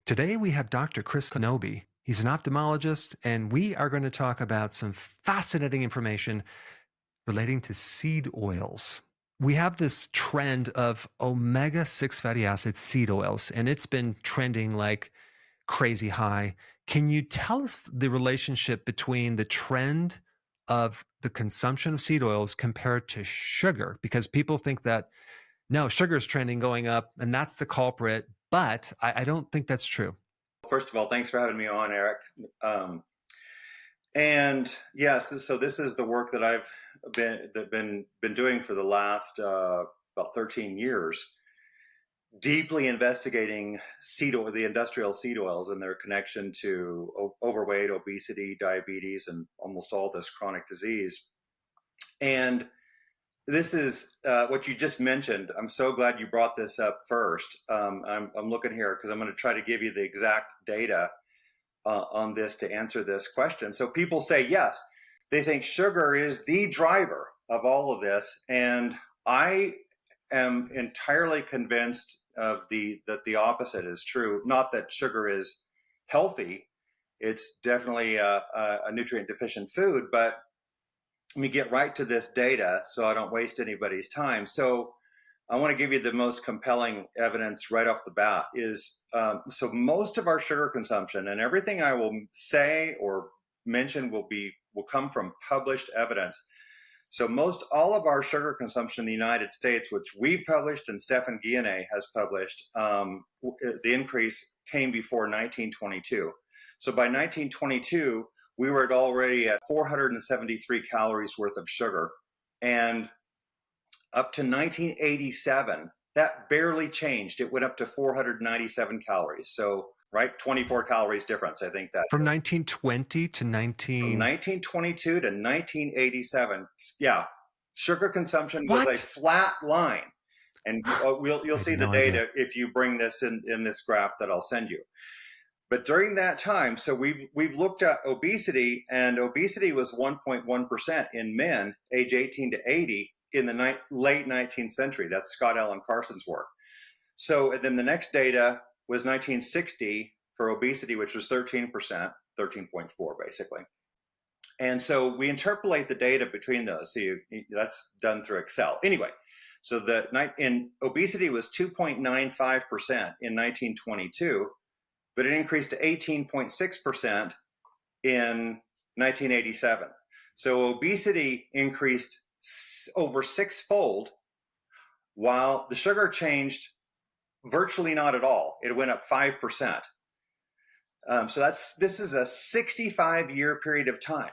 Today we have Dr. Chris Knobbe. He's an ophthalmologist, and we are going to talk about some fascinating information relating to seed oils. We have this trend of omega-6 fatty acid seed oils, and it's been trending like crazy high. Can you tell us the relationship between the trend of the consumption of seed oils compared to sugar? Because people think that, no, sugar is trending going up, and that's the culprit, but I don't think that's true. First of all, thanks for having me on, Eric. And yes, so this is the work that I've been doing for the last about 13 years, deeply investigating seed oil, the industrial seed oils and their connection to overweight, obesity, diabetes, and almost all this chronic disease. And this is what you just mentioned. I'm so glad you brought this up first. I'm looking here because I'm going to try to give you the exact data on this to answer this question. So people say, yes, they think sugar is the driver of all of this. And I am entirely convinced that the opposite is true. Not that sugar is healthy. It's definitely a nutrient deficient food, but let me get right to this data so I don't waste anybody's time. So I want to give you the most compelling evidence right off the bat is, so most of our sugar consumption, and everything I will say or mention will come from published evidence. So most all of our sugar consumption in the United States, which we've published and Stefan Guillenet has published, the increase came before 1922. So by 1922, we were already at 473 calories worth of sugar. And up to 1987, that barely changed. It went up to 497 calories. So, right, 24 calories difference, I think that. From 1920 to 1922 to 1987, yeah, sugar consumption was a flat line. And you'll see the data if you bring this in this graph that I'll send you. But during that time, so we've looked at obesity, and obesity was 1.1% in men age 18 to 80 in the late 19th century. That's Scott Allen Carson's work. So and then the next data was 1960 for obesity, which was 13%, 13.4 basically. And so we interpolate the data between those. So that's done through Excel. Anyway, so obesity was 2.95% in 1922. But it increased to 18.6% in 1987. So obesity increased over sixfold, while the sugar changed virtually not at all. It went up 5%. So this is a 65-year period of time.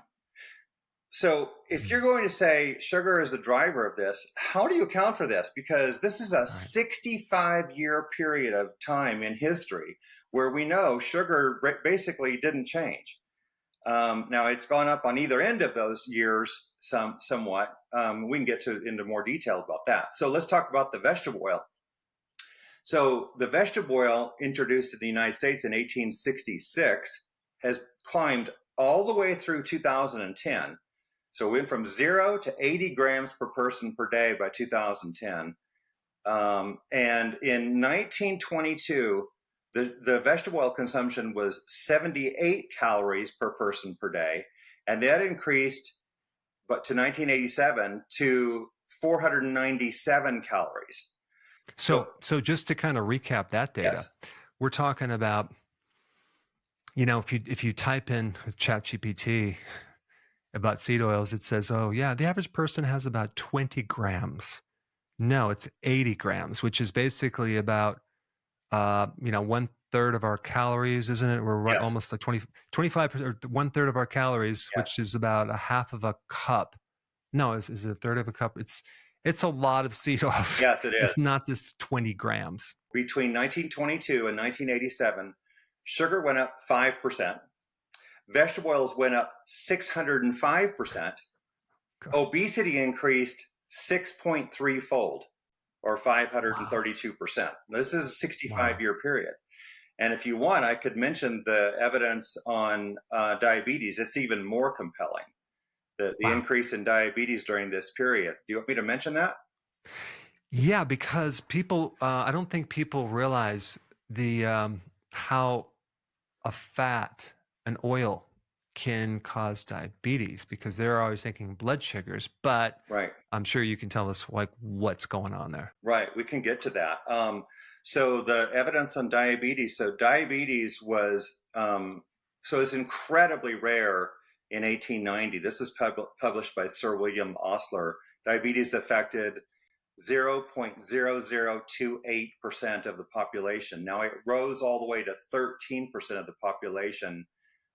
So if you're going to say sugar is the driver of this, how do you account for this? Because this is a 65-year period of time in history where we know sugar basically didn't change. Now it's gone up on either end of those years somewhat. We can get into more detail about that. So let's talk about the vegetable oil. So the vegetable oil introduced in the United States in 1866 has climbed all the way through 2010. So we went from 0 to 80 grams per person per day by 2010. And in 1922, the vegetable oil consumption was 78 calories per person per day. And that increased to 1987 to 497 calories. So just to kind of recap that data, yes. We're talking about, if you type in with ChatGPT about seed oils, it says, oh yeah, the average person has about 20 grams. No, it's 80 grams, which is basically about, 1/3 of our calories, isn't it? We're right, almost like 25%, or 1/3 of our calories, which is about a half of a cup. No, is it a third of a cup? It's a lot of seed oils. Yes, it is. It's not this 20 grams. Between 1922 and 1987, sugar went up 5%. Vegetable oils went up 605%. Obesity increased 6.3-fold, or 532%. This is a 65-year period. And if you want, I could mention the evidence on diabetes. It's even more compelling, the increase in diabetes during this period. Do you want me to mention that? Yeah, because people, I don't think people realize the how a fat, an oil, can cause diabetes, because they're always thinking blood sugars, but right. I'm sure you can tell us like what's going on there. Right, we can get to that. So the evidence on diabetes. So diabetes was so it's incredibly rare in 1890. This is published by Sir William Osler. Diabetes affected 0.0028% of the population. Now it rose all the way to 13% of the population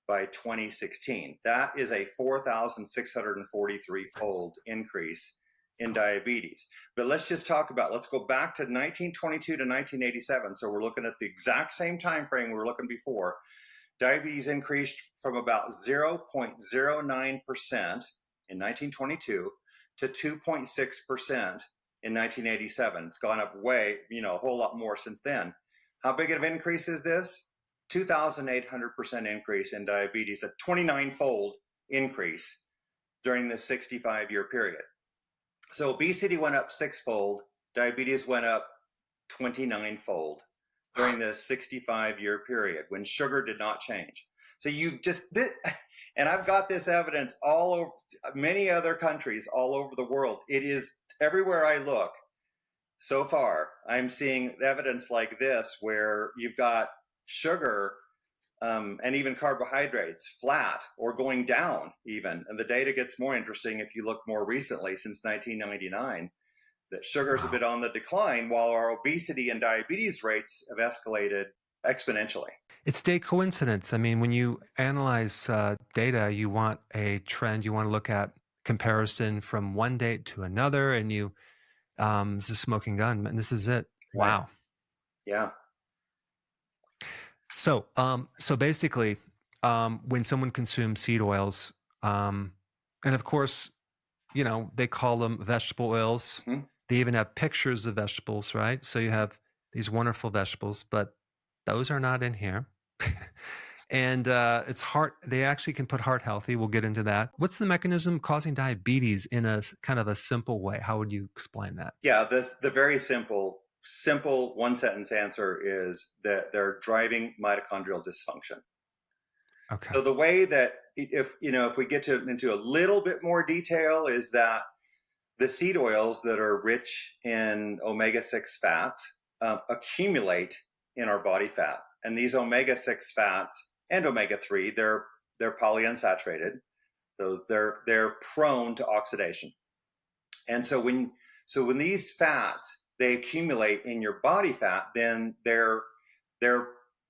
by 2016. That is a 4,643-fold increase in diabetes. But let's just talk about, let's go back to 1922 to 1987. So we're looking at the exact same time frame we were looking before. Diabetes increased from about 0.09% in 1922 to 2.6% in 1987. It's gone up way, a whole lot more since then. How big of an increase is this? 2,800% increase in diabetes, a 29-fold increase during this 65-year period. So obesity went up 6-fold, diabetes went up 29-fold during this 65-year period when sugar did not change. So and I've got this evidence all over many other countries all over the world. It is everywhere I look. So far, I'm seeing evidence like this where you've got sugar and even carbohydrates flat or going down even. And the data gets more interesting if you look more recently, since 1999, that sugar's a bit on the decline while our obesity and diabetes rates have escalated exponentially. It's day coincidence. I mean, when you analyze data, you want a trend, you want to look at comparison from one date to another, and you, this is smoking gun, and this is it. Wow. Yeah. So basically, when someone consumes seed oils, and of course, they call them vegetable oils. Mm-hmm. They even have pictures of vegetables, right? So you have these wonderful vegetables, but those are not in here. And it's heart. They actually can put heart healthy. We'll get into that. What's the mechanism causing diabetes in a kind of a simple way? How would you explain that? Yeah, the very simple one-sentence answer is that they're driving mitochondrial dysfunction. Okay. So the way that, if we get into a little bit more detail, is that the seed oils that are rich in omega-6 fats accumulate in our body fat. And these omega-6 fats and omega-3, they're polyunsaturated. So they're prone to oxidation. And so when these fats, they accumulate in your body fat, then they're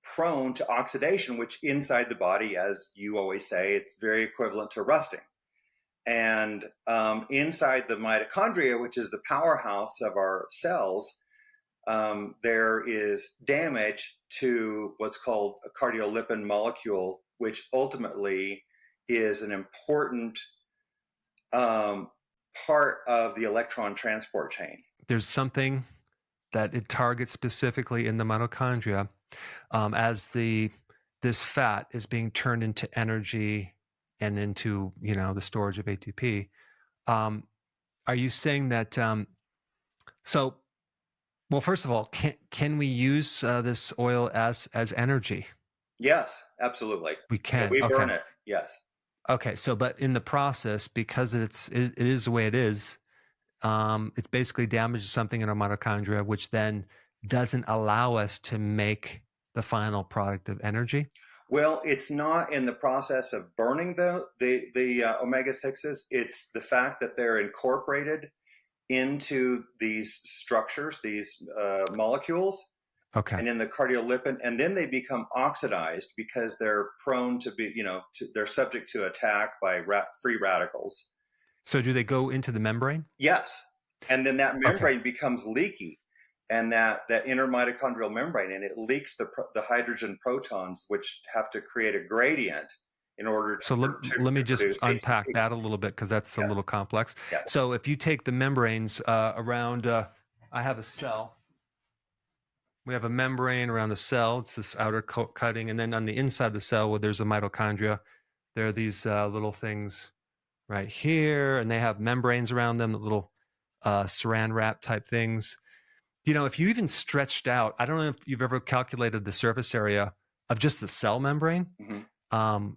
prone to oxidation, which inside the body, as you always say, it's very equivalent to rusting. And inside the mitochondria, which is the powerhouse of our cells, there is damage to what's called a cardiolipin molecule, which ultimately is an important part of the electron transport chain. There's something that it targets specifically in the mitochondria as this fat is being turned into energy and into the storage of ATP. Are you saying that? Well, first of all, can we use this oil as energy? Yes, absolutely. We can. We burn it. Yes. Okay. So, but in the process, because it is the way it is, it basically damages something in our mitochondria, which then doesn't allow us to make the final product of energy. Well, it's not in the process of burning the omega-6s. It's the fact that they're incorporated into these structures, these molecules, okay, and in the cardiolipin, and then they become oxidized because they're prone to be, they're subject to attack by free radicals. So do they go into the membrane? Yes, and then that membrane becomes leaky, and that inner mitochondrial membrane, and it leaks the hydrogen protons, which have to create a gradient in order to. So let me just unpack ATP. That a little bit, because that's a little complex. Yes. So if you take the membranes around, I have a cell. We have a membrane around the cell. It's this outer cutting, and then on the inside of the cell, where there's a mitochondria, there are these little things right here, and they have membranes around them, the little saran wrap type things. If you even stretched out, I don't know if you've ever calculated the surface area of just the cell membrane. Mm-hmm.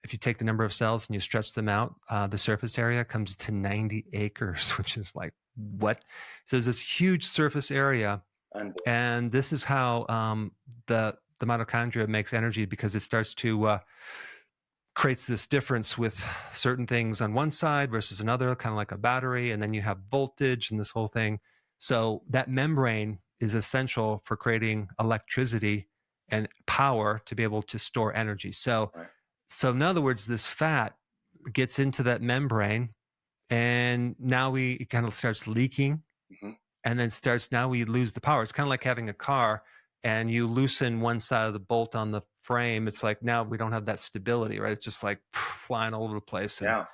If you take the number of cells and you stretch them out, the surface area comes to 90 acres, which is like, what? So there's this huge surface area. And this is how the mitochondria makes energy, because it starts to creates this difference with certain things on one side versus another, kind of like a battery. And then you have voltage and this whole thing. So that membrane is essential for creating electricity and power to be able to store energy. So, right. So in other words, this fat gets into that membrane, and now it kind of starts leaking, mm-hmm. and then now we lose the power. It's kind of like having a car and you loosen one side of the bolt on the frame. It's like, now we don't have that stability, right? It's just like flying all over the place. Yeah.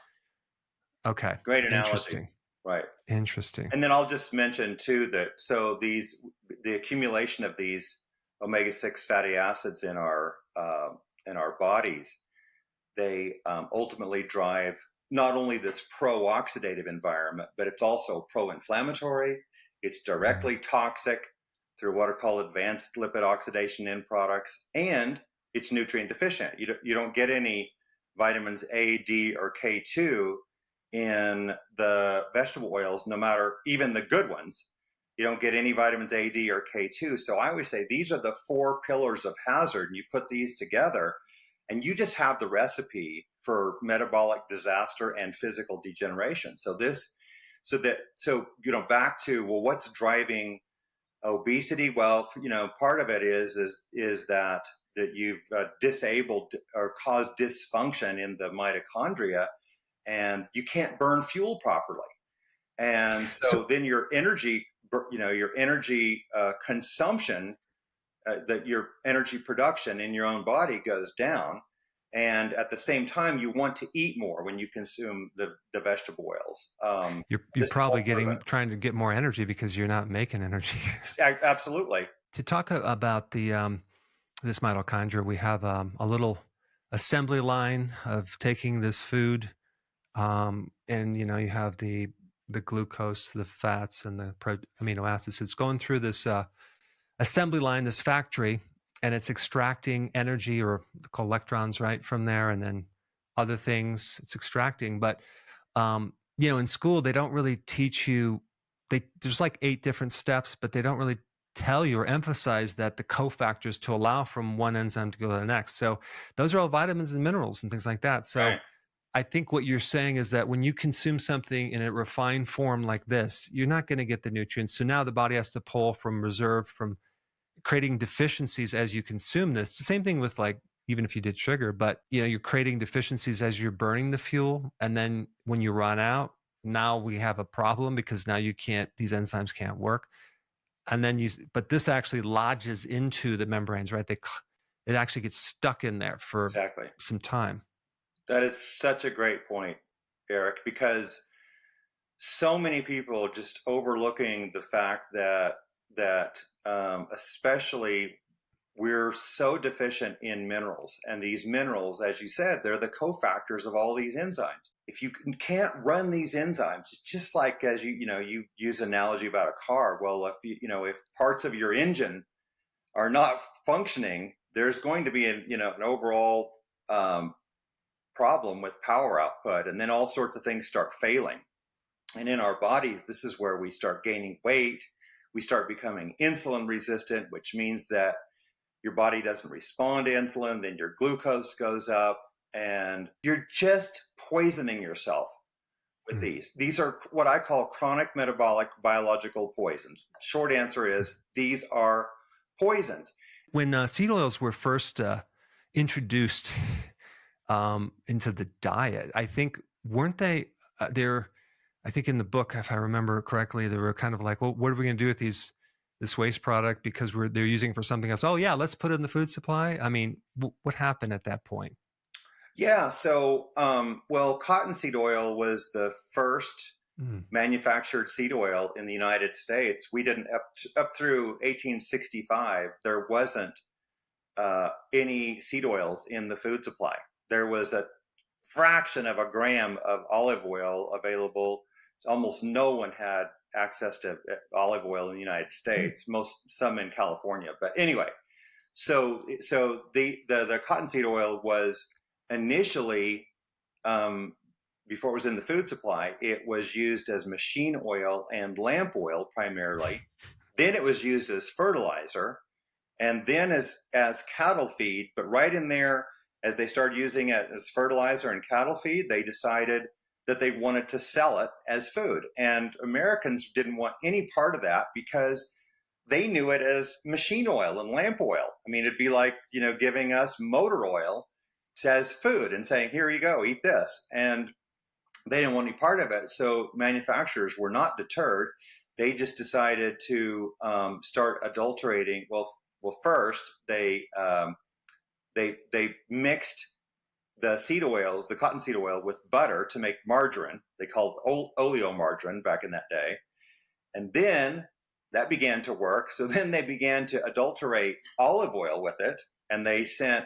Okay. Great analogy. Interesting. Right. Interesting. And then I'll just mention too that the accumulation of these omega-6 fatty acids in our bodies, they ultimately drive not only this pro-oxidative environment, but it's also pro-inflammatory. It's directly toxic through what are called advanced lipid oxidation end products, and it's nutrient deficient. You don't get any vitamins A, D, or K2 in the vegetable oils, no matter even the good ones. You don't get any vitamins A, D, or K2. So I always say these are the 4 pillars of hazard, and you put these together, and you just have the recipe for metabolic disaster and physical degeneration. Back to, well, what's driving obesity? Well, part of it is that you've disabled or caused dysfunction in the mitochondria, and you can't burn fuel properly. And so then your energy consumption, your energy production in your own body goes down. And at the same time, you want to eat more when you consume the vegetable oils. You're probably trying to get more energy because you're not making energy. Absolutely. To talk about this mitochondria, we have a little assembly line of taking this food, and you have the glucose, the fats, and the amino acids. It's going through this assembly line, this factory, and it's extracting energy, or called electrons, right, from there, and then other things it's extracting. But in school they don't really teach you. There's like 8 different steps, but they don't really tell you or emphasize that the cofactors to allow from one enzyme to go to the next. So those are all vitamins and minerals and things like that. So right. I think what you're saying is that when you consume something in a refined form like this, you're not going to get the nutrients. So now the body has to pull from reserve, from creating deficiencies as you consume this. The same thing with, like, even if you did sugar, but you're creating deficiencies as you're burning the fuel. And then when you run out, now we have a problem, because now these enzymes can't work. And then but this actually lodges into the membranes, right? It actually gets stuck in there for some time. That is such a great point, Eric, because so many people are just overlooking the fact that especially we're so deficient in minerals, and these minerals, as you said, they're the cofactors of all these enzymes. If you can't run these enzymes, it's just like, as you use an analogy about a car. Well, if parts of your engine are not functioning, there's going to be an overall problem with power output, and then all sorts of things start failing. And in our bodies, this is where we start gaining weight. We start becoming insulin resistant, which means that your body doesn't respond to insulin, then your glucose goes up, and you're just poisoning yourself with these. These are what I call chronic metabolic biological poisons. Short answer is these are poisons. When seed oils were first introduced into the diet, I think, weren't they I think in the book, if I remember correctly, they were kind of like, well, what are we going to do with this waste product, because they're using it for something else? Oh yeah, let's put it in the food supply. I mean, what happened at that point? Yeah, so cottonseed oil was the first manufactured seed oil in the United States. We didn't up through 1865. There wasn't any seed oils in the food supply. There was a fraction of a gram of olive oil available. Almost no one had access to olive oil in the United States. Some in California. But anyway, So the cottonseed oil was initially, before it was in the food supply, it was used as machine oil and lamp oil primarily. Then it was used as fertilizer, and then as cattle feed. But right in there, as they started using it as fertilizer and cattle feed, they decided that they wanted to sell it as food. And Americans didn't want any part of that because they knew it as machine oil and lamp oil. I mean, it'd be like, giving us motor oil as food and saying, here you go, eat this. And they didn't want any part of it. So manufacturers were not deterred. They just decided to start adulterating. Well, first they mixed the seed oils, the cottonseed oil, with butter to make margarine. They called oleomargarine back in that day. And then that began to work. So then they began to adulterate olive oil with it. And they sent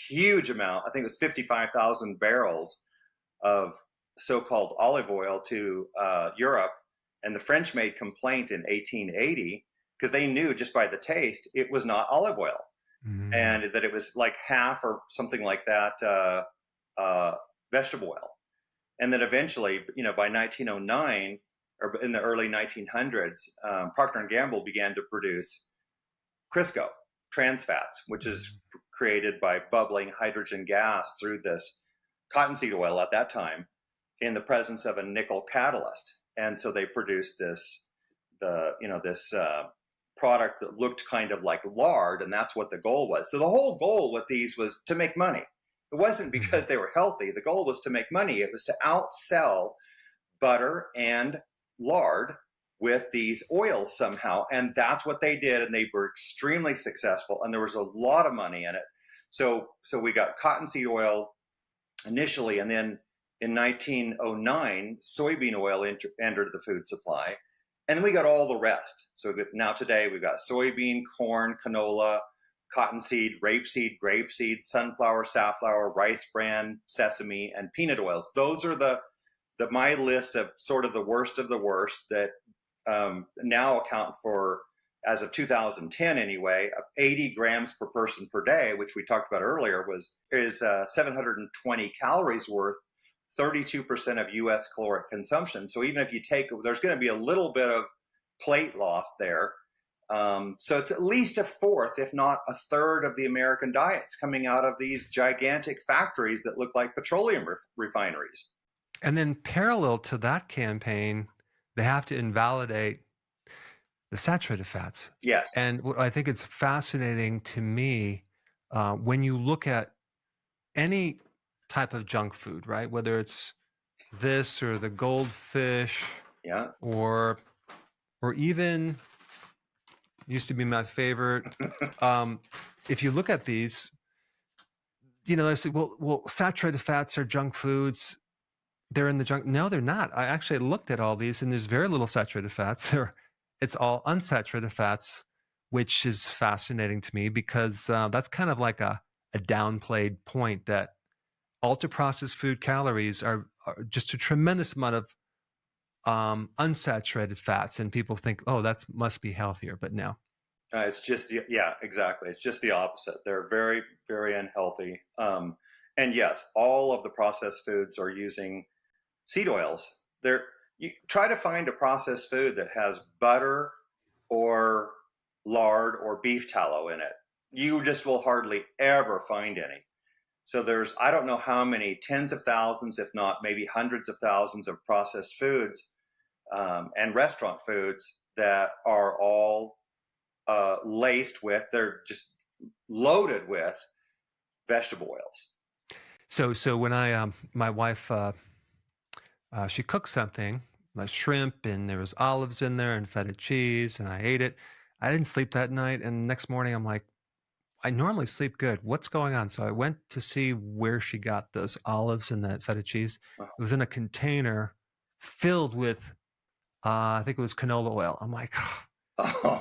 huge amount, I think it was 55,000 barrels of so-called olive oil to Europe. And the French made complaint in 1880 because they knew just by the taste it was not olive oil. And that it was like half or something like that vegetable oil. And then eventually, by 1909 or in the early 1900s, Procter & Gamble began to produce Crisco, trans fats, which is created by bubbling hydrogen gas through this cottonseed oil at that time in the presence of a nickel catalyst. And so they produced this product that looked kind of like lard, and that's what the goal was. So the whole goal with these was to make money. It wasn't because they were healthy. The goal was to make money. It was to outsell butter and lard with these oils somehow. And that's what they did. And they were extremely successful. And there was a lot of money in it. So we got cottonseed oil initially. And then in 1909, soybean oil entered the food supply. And then we got all the rest. So now today we've got soybean, corn, canola, cottonseed, rapeseed, grapeseed, sunflower, safflower, rice bran, sesame, and peanut oils. Those are my list of sort of the worst that now account for, as of 2010 anyway, 80 grams per person per day, which we talked about earlier, is 720 calories worth, 32% of U.S. caloric consumption. So even if you there's going to be a little bit of plate loss there. So it's at least a fourth, if not a third, of the American diets coming out of these gigantic factories that look like petroleum refineries. And then parallel to that campaign, they have to invalidate the saturated fats. Yes. And what I think it's fascinating to me, when you look at any type of junk food, right? Whether it's this or the goldfish, or even used to be my favorite. If you look at these, they say, well, saturated fats are junk foods. They're in the junk. No, they're not. I actually looked at all these, and there's very little saturated fats. It's all unsaturated fats, which is fascinating to me because that's kind of like a downplayed point that ultra-processed food calories are just a tremendous amount of unsaturated fats, and people think, oh, that must be healthier, but no. It's just exactly. It's just the opposite. They're very, very unhealthy. And yes, all of the processed foods are using seed oils. You try to find a processed food that has butter or lard or beef tallow in it. You just will hardly ever find any. So there's, I don't know how many, tens of thousands, if not maybe hundreds of thousands of processed foods and restaurant foods that are all laced with, they're just loaded with vegetable oils. So when my wife, she cooked something, like shrimp, and there was olives in there and feta cheese, and I ate it. I didn't sleep that night, and the next morning I'm like, I normally sleep good. What's going on? So I went to see where she got those olives and that feta cheese. It was in a container filled with, I think it was canola oil. I'm like,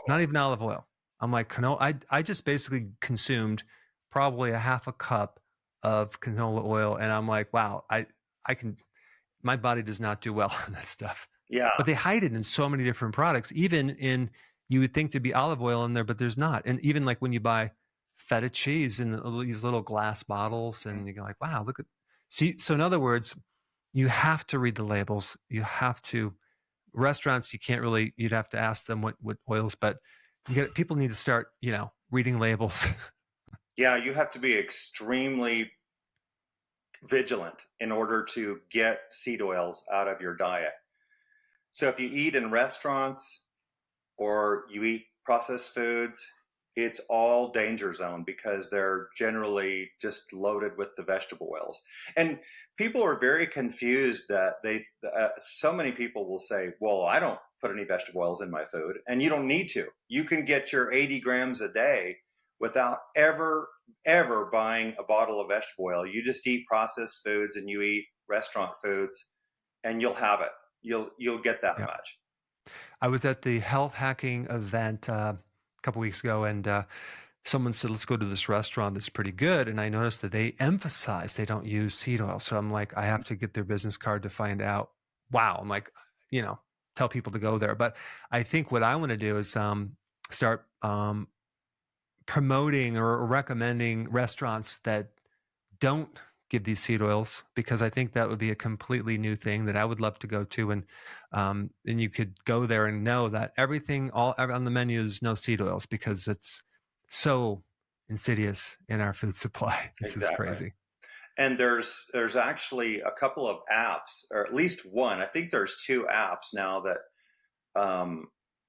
not even olive oil. I'm like, canola. I just basically consumed probably a half a cup of canola oil. And I'm like, wow, my body does not do well on that stuff. Yeah. But they hide it in so many different products, even in, you would think to be olive oil in there, but there's not. And even like when you buy feta cheese in these little glass bottles, and you're like, wow, look at. See, so in other words, you have to read the labels. You have to. Restaurants, you can't really. You'd have to ask them what oils, but people need to start, reading labels. Yeah, you have to be extremely vigilant in order to get seed oils out of your diet. So if you eat in restaurants or you eat processed foods, it's all danger zone because they're generally just loaded with the vegetable oils. And people are very confused that so many people will say, well, I don't put any vegetable oils in my food, and you don't need to. You can get your 80 grams a day without ever buying a bottle of vegetable oil. You just eat processed foods and you eat restaurant foods, and you'll have it. You'll get that much. I was at the health hacking event a couple weeks ago, and someone said, let's go to this restaurant that's pretty good. And I noticed that they emphasize they don't use seed oil. So I'm like, I have to get their business card to find out. Wow. I'm like, tell people to go there. But I think what I want to do is start promoting or recommending restaurants that don't give these seed oils, because I think that would be a completely new thing that I would love to go to. And you could go there and know that everything on the menu is no seed oils, because it's so insidious in our food supply. This is crazy. And there's actually a couple of apps, or at least one. I think there's 2 apps now that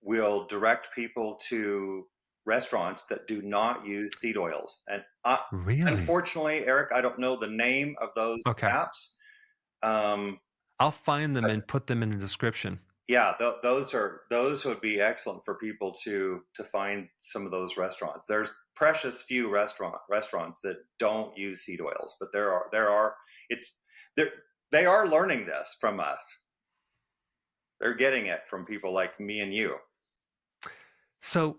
will direct people to restaurants that do not use seed oils. And really, unfortunately, Eric, I don't know the name of those apps. I'll find them and put them in the description. Yeah, those would be excellent for people to find some of those restaurants. There's precious few restaurants that don't use seed oils, but they are learning this from us. They're getting it from people like me and you. So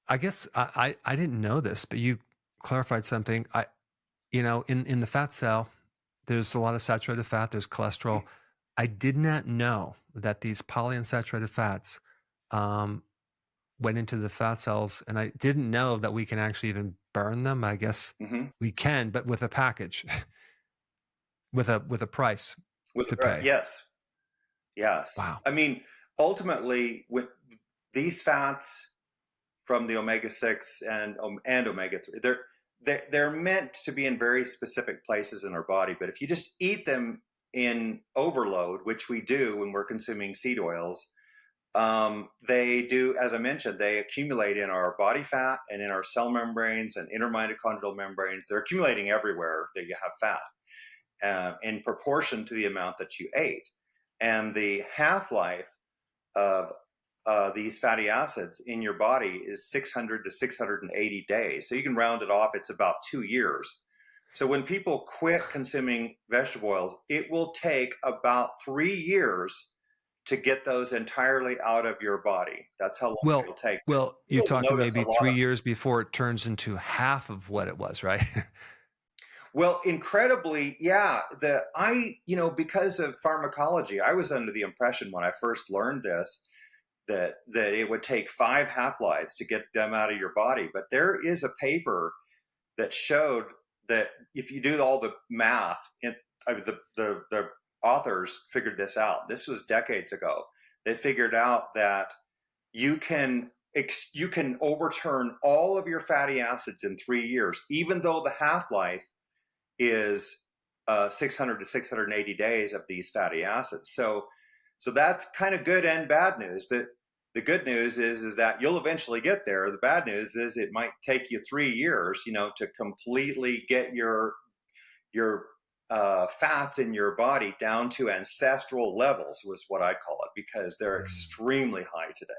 I guess I didn't know this, but you clarified something. In the fat cell, there's a lot of saturated fat, there's cholesterol. I did not know that these polyunsaturated fats went into the fat cells, and I didn't know that we can actually even burn them. I guess we can, but with a package, with a price to pay. Yes. Wow. I mean, ultimately, with these fats from the omega-6 and omega-3, they're meant to be in very specific places in our body. But if you just eat them in overload, which we do when we're consuming seed oils, they do, as I mentioned, they accumulate in our body fat and in our cell membranes and intermitochondrial membranes. They're accumulating everywhere that you have fat, in proportion to the amount that you ate. And the half-life of these fatty acids in your body is 600 to 680 days. So you can round it off, it's about 2 years. So when people quit consuming vegetable oils, it will take about 3 years to get those entirely out of your body. That's how long it'll take. Well, you're talking maybe 3 years before it turns into half of what it was, right? Well, incredibly, yeah. Because of pharmacology, I was under the impression when I first learned this that it would take 5 half-lives to get them out of your body. But there is a paper that showed that if you do all the math, the authors figured this out. This was decades ago. They figured out that you can overturn all of your fatty acids in 3 years, even though the half-life is 600 to 680 days of these fatty acids. So that's kind of good and bad news. That the good news is that you'll eventually get there. The bad news is it might take you 3 years, to completely get your fats in your body down to ancestral levels, was what I call it, because they're extremely high today.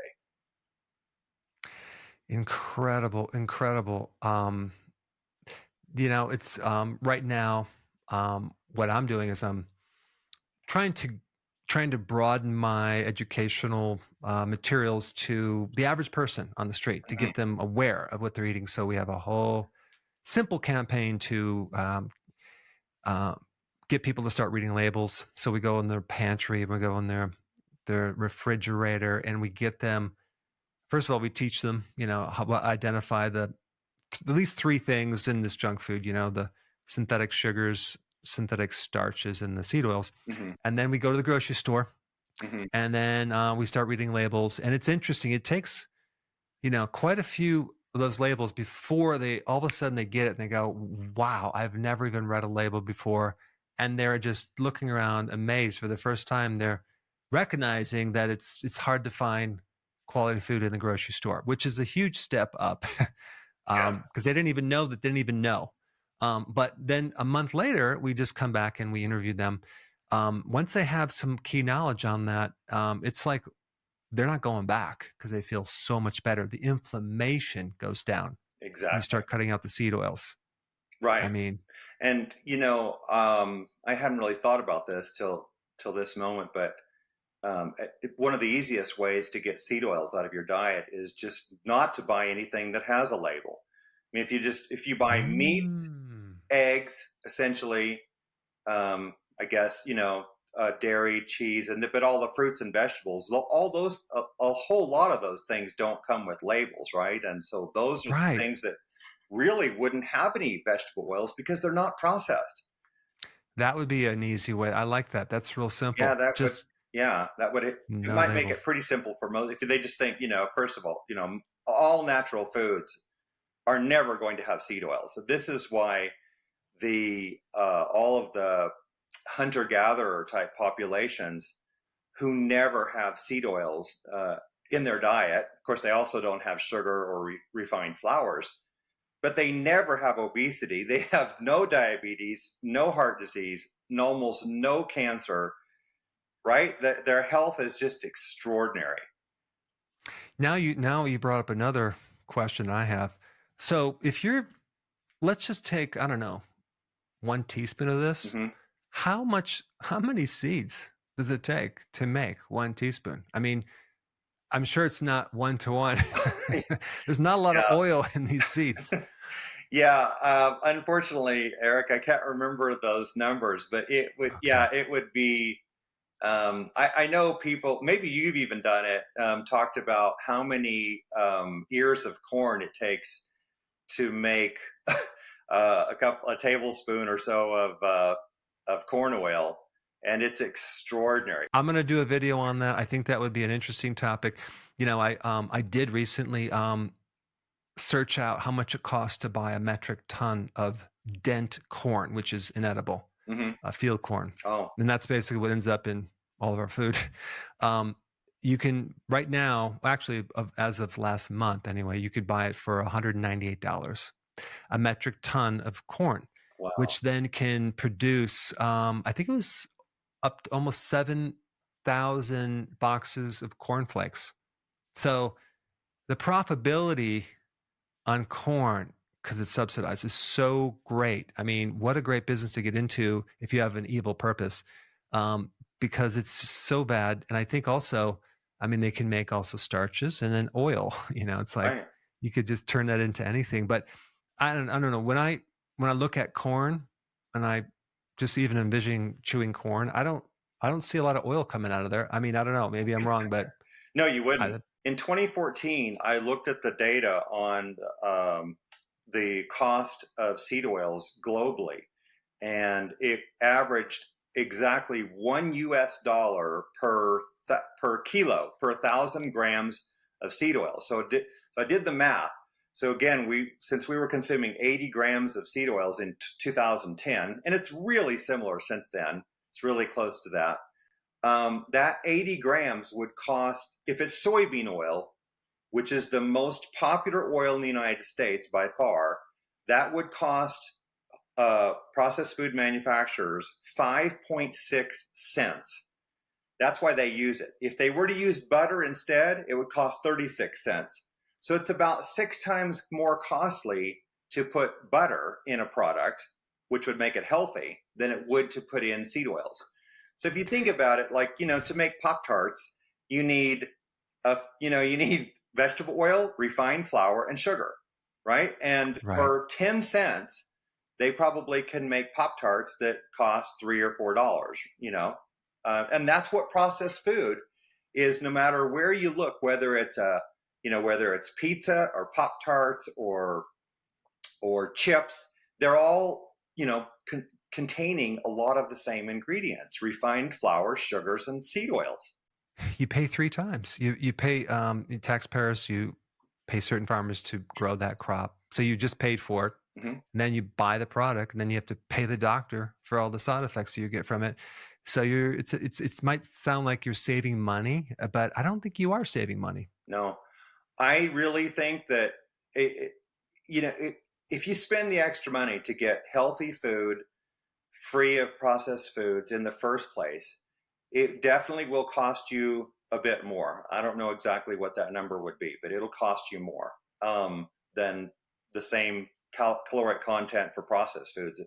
Incredible. It's right now, what I'm doing is I'm trying to broaden my educational materials to the average person on the street, to get them aware of what they're eating. So we have a whole simple campaign to get people to start reading labels. So we go in their pantry, we go in their refrigerator, and we get them. First of all, we teach them, how to identify the at least three things in this junk food, the synthetic sugars, synthetic starches, and the seed oils. Mm-hmm. And then we go to the grocery store, Mm-hmm. and then we start reading labels. And it's interesting. It takes, quite a few of those labels before they all of a sudden they get it and they go, wow, I've never even read a label before. And they're just looking around amazed for the first time. They're recognizing that it's hard to find quality food in the grocery store, which is a huge step up because they didn't even know that they didn't even know. But then a month later, we just come back and we interview them. Once they have some key knowledge on that, it's like they're not going back because they feel so much better. The inflammation goes down. Exactly. You start cutting out the seed oils. Right. I mean, and I hadn't really thought about this till this moment, but one of the easiest ways to get seed oils out of your diet is just not to buy anything that has a label. I mean, if you buy meats, eggs, essentially, I guess, dairy, cheese, but all the fruits and vegetables, all those, a whole lot of those things don't come with labels, right? And so those are the things that really wouldn't have any vegetable oils because they're not processed. That would be an easy way. I like that. That's real simple. Yeah, it might make it pretty simple for most. If they just think, first of all, all natural foods are never going to have seed oils. So this is why all of the hunter-gatherer type populations who never have seed oils in their diet. Of course, they also don't have sugar or refined flours, but they never have obesity. They have no diabetes, no heart disease, almost no cancer, right? Their health is just extraordinary. Now you brought up another question I have. So let's just take, I don't know, 1 teaspoon of this. Mm-hmm. How many seeds does it take to make 1 teaspoon? I mean, I'm sure it's not 1-to-1. There's not a lot of oil in these seeds. Unfortunately, Eric, I can't remember those numbers, but it would be, I know people, maybe you've even done it, talked about how many ears of corn it takes to make a tablespoon or so of corn oil, and it's extraordinary. I'm going to do a video on that. I think that would be an interesting topic. I did recently search out how much it costs to buy a metric ton of dent corn, which is inedible, field corn. Oh, and that's basically what ends up in all of our food. You can right now, actually, as of last month anyway, you could buy it for $198, a metric ton of corn. wow. Which then can produce, I think it was up to almost 7,000 boxes of cornflakes. So the profitability on corn, because it's subsidized, is so great. I mean, what a great business to get into if you have an evil purpose, because it's just so bad. And I think also, they can make also starches and then oil. It's like you could just turn that into anything. But I don't know. When I look at corn and I just even envisioning chewing corn, I don't see a lot of oil coming out of there. I don't know, maybe I'm wrong, but no, you wouldn't. In 2014, I looked at the data on the cost of seed oils globally, and it averaged exactly $1 per kilo, per 1,000 grams of seed oil. So I did the math. So again, since we were consuming 80 grams of seed oils in 2010, and it's really similar since then, it's really close to that. That 80 grams would cost, if it's soybean oil, which is the most popular oil in the United States by far, that would cost processed food manufacturers 5.6 cents. That's why they use it. If they were to use butter instead, it would cost 36 cents. So it's about 6 times more costly to put butter in a product, which would make it healthy, than it would to put in seed oils. So if you think about it, like, to make Pop-Tarts, you need vegetable oil, refined flour, and sugar, right? And for 10 cents, they probably can make Pop-Tarts that cost $3 or $4, and that's what processed food is, no matter where you look, whether it's whether it's pizza or Pop-Tarts or or chips. They're all, containing a lot of the same ingredients: refined flour, sugars, and seed oils. You pay 3 times. You pay taxpayers, you pay certain farmers to grow that crop. So you just paid for it. And then you buy the product, and then you have to pay the doctor for all the side effects you get from it. So it might sound like you're saving money, but I don't think you are saving money. No, I really think that if you spend the extra money to get healthy food free of processed foods in the first place, it definitely will cost you a bit more. I don't know exactly what that number would be, but it'll cost you more than the same caloric content for processed foods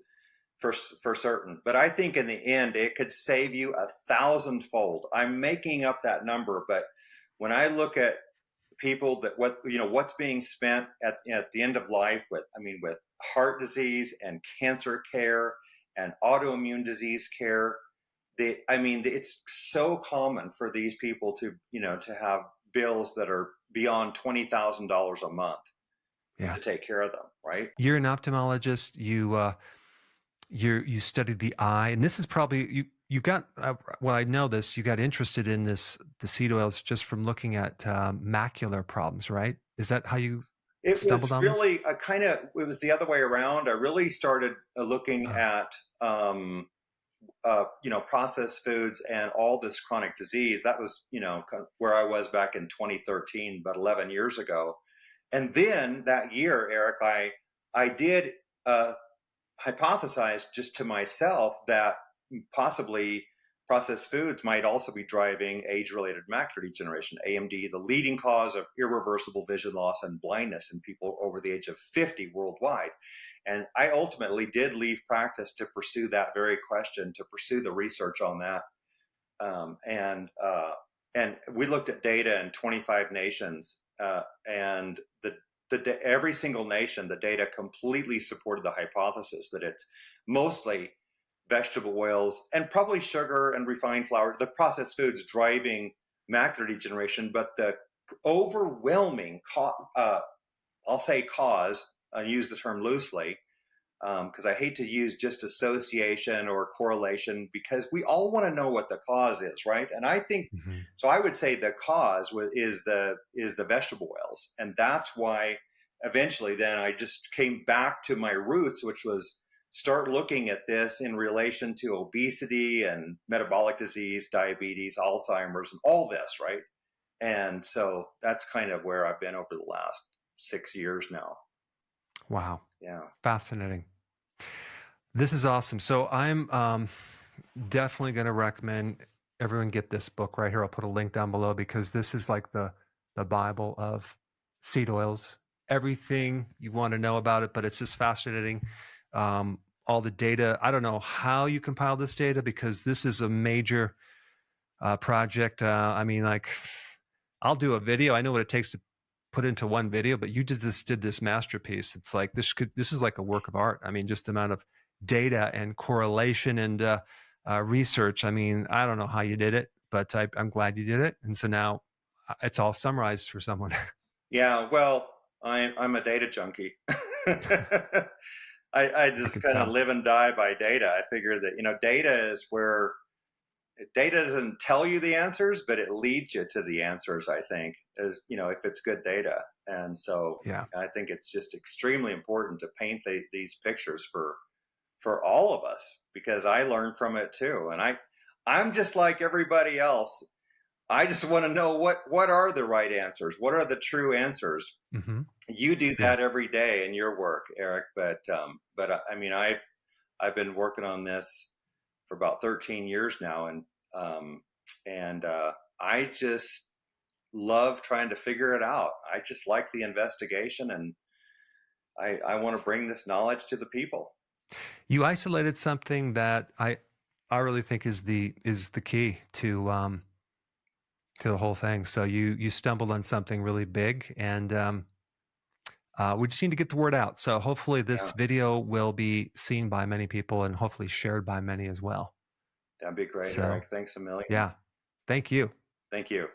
for certain. But I think in the end, it could save you 1,000-fold. I'm making up that number, but when I look at people what's being spent at the end of life with heart disease and cancer care and autoimmune disease care, it's so common for these people to have bills that are beyond $20,000 a month to take care of them, right? You're an ophthalmologist. You studied the eye, and this is probably you got. Well, I know this. You got interested in the seed oils just from looking at macular problems, right? Is that how you stumbled on this? It was the other way around. I really started looking at processed foods and all this chronic disease. That was where I was back in 2013, about 11 years ago. And then that year, Eric, I did hypothesize just to myself that possibly processed foods might also be driving age-related macular degeneration, AMD, the leading cause of irreversible vision loss and blindness in people over the age of 50 worldwide. And I ultimately did leave practice to pursue that very question, to pursue the research on that. And we looked at data in 25 nations, and every single nation, the data completely supported the hypothesis that it's mostly vegetable oils and probably sugar and refined flour, the processed foods driving macular degeneration. But the overwhelming cause, I use the term loosely, because I hate to use just association or correlation, because we all want to know what the cause is, right? And I think, so I would say the cause is the vegetable oils. And that's why eventually then I just came back to my roots, which was start looking at this in relation to obesity and metabolic disease, diabetes, Alzheimer's, and all this, right? And so that's kind of where I've been over the last 6 years now. Wow. Yeah. Fascinating. This is awesome. So I'm definitely going to recommend everyone get this book right here. I'll put a link down below, because this is like the Bible of seed oils, everything you want to know about it, but it's just fascinating. All the data. I don't know how you compile this data, because this is a major project. I'll do a video. I know what it takes to put into one video, but you did this masterpiece. It's like this is like a work of art. Just the amount of data and correlation and research. I don't know how you did it, but I'm glad you did it. And so now it's all summarized for someone. Yeah, well, I'm a data junkie. I just kind of live and die by data. I figure that, data is where data doesn't tell you the answers, but it leads you to the answers, I think, if it's good data. And so I think it's just extremely important to paint these pictures for all of us, because I learn from it too. And I'm just like everybody else. I just want to know what are the right answers? What are the true answers? You do that every day in your work, Eric. But I've been working on this for about 13 years now, and I just love trying to figure it out. I just like the investigation, and I want to bring this knowledge to the people. You isolated something that I really think is the key to the whole thing. So you stumbled on something really big, and we just need to get the word out. So hopefully this video will be seen by many people, and hopefully shared by many as well. That'd be great, Eric. Thanks a million. Yeah. Thank you. Thank you.